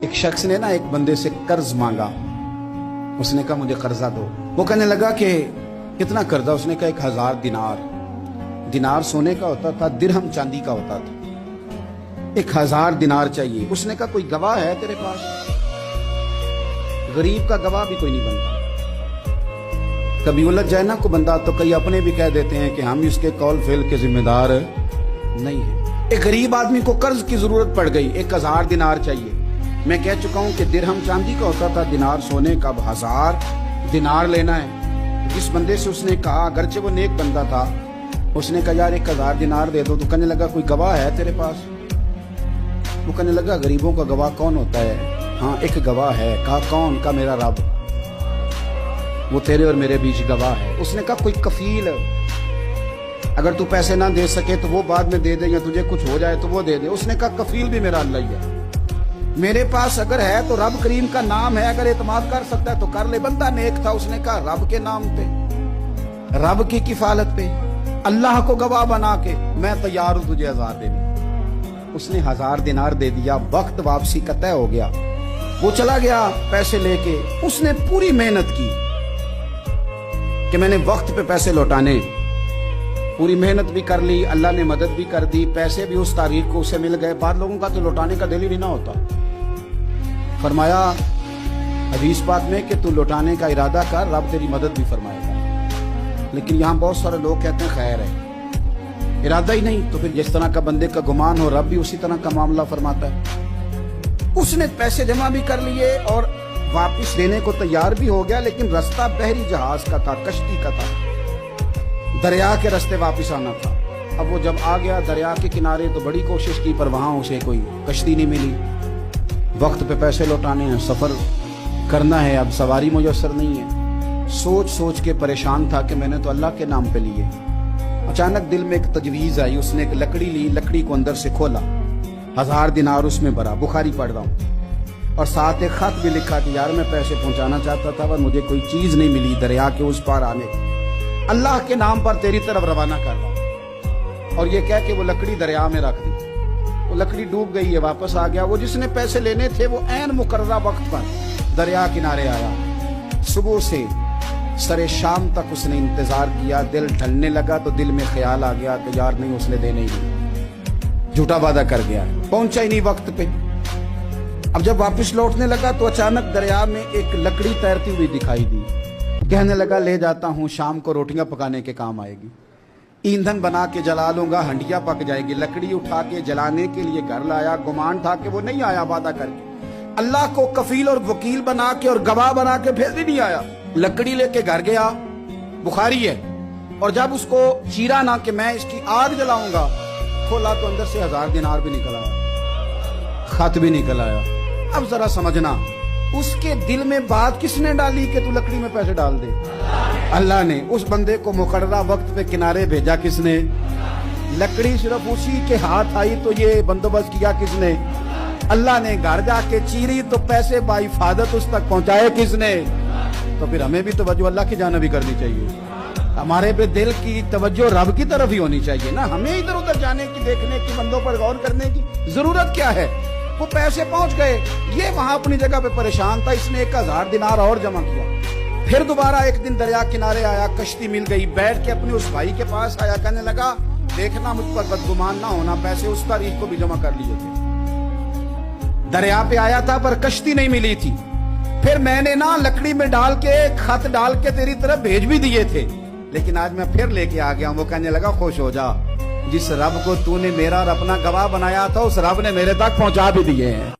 ایک شخص نے نا ایک بندے سے قرض مانگا. اس نے کہا مجھے قرضہ دو. وہ کہنے لگا کہ کتنا قرضہ؟ اس نے کہا 1000 دینار. دینار سونے کا ہوتا تھا، درہم چاندی کا ہوتا تھا. 1000 دینار چاہیے. اس نے کہا کوئی گواہ ہے تیرے پاس؟ غریب کا گواہ بھی کوئی نہیں بنتا. کبھی الجھ جائے نا کو بندہ تو کئی اپنے بھی کہہ دیتے ہیں کہ ہم اس کے قول فعل کے ذمہ دار نہیں ہیں. ایک غریب آدمی کو قرض کی ضرورت پڑ گئی، 1000 دینار چاہیے. میں کہہ چکا ہوں کہ درہم چاندی کا ہوتا تھا، دینار سونے کا. 1000 دینار لینا ہے. جس بندے سے اس نے کہا، اگرچہ وہ نیک بندہ تھا، اس نے کہا یار 1000 دینار دے دو. تو کہنے لگا کوئی گواہ ہے تیرے پاس؟ وہ کہنے لگا غریبوں کا گواہ کون ہوتا ہے؟ ہاں ایک گواہ ہے. کہا کون؟ کا میرا رب، وہ تیرے اور میرے بیچ گواہ ہے. اس نے کہا کوئی کفیل، اگر تو پیسے نہ دے سکے تو وہ بعد میں دے دے، یا تجھے کچھ ہو جائے تو وہ دے دے. اس نے کہا کفیل بھی میرا اللہ ہی ہے. میرے پاس اگر ہے تو رب کریم کا نام ہے، اگر اعتماد کر سکتا ہے تو کر لے. بندہ نیک تھا. اس نے کہا رب کے نام پہ، رب کی کفالت پہ، اللہ کو گواہ بنا کے میں تیار ہوں تجھے 1000 دینے. اس نے 1000 دینار دے دیا. وقت واپسی کا طے ہو گیا. وہ چلا گیا پیسے لے کے. اس نے پوری محنت کی کہ میں نے وقت پہ پیسے لوٹانے. پوری محنت بھی کر لی، اللہ نے مدد بھی کر دی. پیسے بھی اس تاریخ کو اسے مل گئے. بعض لوگوں کا تو لوٹانے کا دل ہی نہیں نہ ہوتا. فرمایا حدیث پاک میں کہ تو لوٹانے کا ارادہ کر، رب تیری مدد بھی فرمائے گا. لیکن یہاں بہت سارے لوگ کہتے ہیں خیر ہے، ارادہ ہی نہیں. تو پھر جس طرح کا بندے کا گمان ہو، رب بھی اسی طرح کا معاملہ فرماتا ہے. اس نے پیسے جمع بھی کر لیے اور واپس دینے کو تیار بھی ہو گیا. لیکن رستہ بحری جہاز کا تھا، کشتی کا تھا. دریا کے رستے واپس آنا تھا. اب وہ جب آ گیا دریا کے کنارے تو بڑی کوشش کی، پر وہاں اسے کوئی کشتی نہیں ملی. وقت پہ پیسے لوٹانے ہیں، سفر کرنا ہے، اب سواری میسر نہیں ہے. سوچ سوچ کے پریشان تھا کہ میں نے تو اللہ کے نام پہ لیے. اچانک دل میں ایک تجویز آئی. اس نے ایک لکڑی لی، لکڑی کو اندر سے کھولا، 1000 دینار اس میں بھرا. بخاری پڑھ رہا ہوں. اور ساتھ ایک خط بھی لکھا کہ یار میں پیسے پہنچانا چاہتا تھا پر مجھے کوئی چیز نہیں ملی دریا کے اس پار آنے کی. اللہ کے نام پر تیری طرف روانہ کر رہا ہوں. اور یہ کہہ کہ وہ لکڑی دریا میں رکھ دی. وہ لکڑی ڈوب گئی ہے. واپس آ گیا. وہ جس نے پیسے لینے تھے وہ عین مقررہ وقت پر دریا کنارے آیا. صبح سے سرے شام تک اس نے انتظار کیا. دل ڈھلنے لگا تو دل میں خیال آ گیا کہ یار نہیں، اس نے دینے ہی، جھوٹا وعدہ کر گیا، پہنچا ہی نہیں وقت پہ. اب جب واپس لوٹنے لگا تو اچانک دریا میں ایک لکڑی تیرتی ہوئی دکھائی دی. کہنے لگا لے جاتا ہوں، شام کو روٹیاں پکانے کے کام آئے گی. ایندھن بنا کے جلا لوں گا، ہنڈیا پک جائے گی. لکڑی اٹھا کے جلانے کے لیے گھر لایا. گمان تھا کہ وہ نہیں آیا وعدہ کر کے. اللہ کو کفیل اور وکیل بنا کے اور گواہ بنا کے پھر بھی نہیں آیا. لکڑی لے کے گھر گیا. بخاری ہے. اور جب اس کو چیرا نہ کہ میں اس کی آگ جلاؤں گا، کھولا تو اندر سے 1000 دینار بھی نکل آیا، خط بھی نکل آیا. اب ذرا سمجھنا، اس کے دل میں بات کس نے ڈالی کہ تو لکڑی میں پیسے ڈال دے؟ اللہ نے. اس بندے کو مقررہ وقت پہ کنارے بھیجا کس نے؟ لکڑی صرف اسی کے ہاتھ آئی تو یہ بندوبست کیا کس نے؟ اللہ نے. گھر جا کے چیری تو پیسے بحفاظت اس تک پہنچائے کس نے؟ تو پھر ہمیں بھی توجہ اللہ کی جانب بھی کرنی چاہیے. ہمارے پہ دل کی توجہ رب کی طرف ہی ہونی چاہیے نا. ہمیں ادھر ادھر جانے کی، دیکھنے کی، بندوں پر غور کرنے کی ضرورت کیا ہے؟ وہ پیسے پہنچ گئے. یہ وہاں اپنی جگہ پہ پریشان تھا. اس نے 1000 دینار اور جمع کیا. پھر دوبارہ ایک دن دریا کنارے آیا، کشتی مل گئی. بیٹھ کے اپنے اس بھائی کے پاس آیا. کہنے لگا دیکھنا مجھ پر بدگمان نہ ہونا، پیسے اس تاریخ کو بھی جمع کر لیے تھے. دریا پہ آیا تھا پر کشتی نہیں ملی تھی. پھر میں نے نا لکڑی میں ڈال کے خط ڈال کے تیری طرف بھیج بھی دیے تھے، لیکن آج میں پھر لے کے آ گیا ہوں. وہ کہنے لگا خوش ہو جا، جس رب کو تو نے میرا اور اپنا گواہ بنایا تھا اس رب نے میرے تک پہنچا بھی دیے ہیں.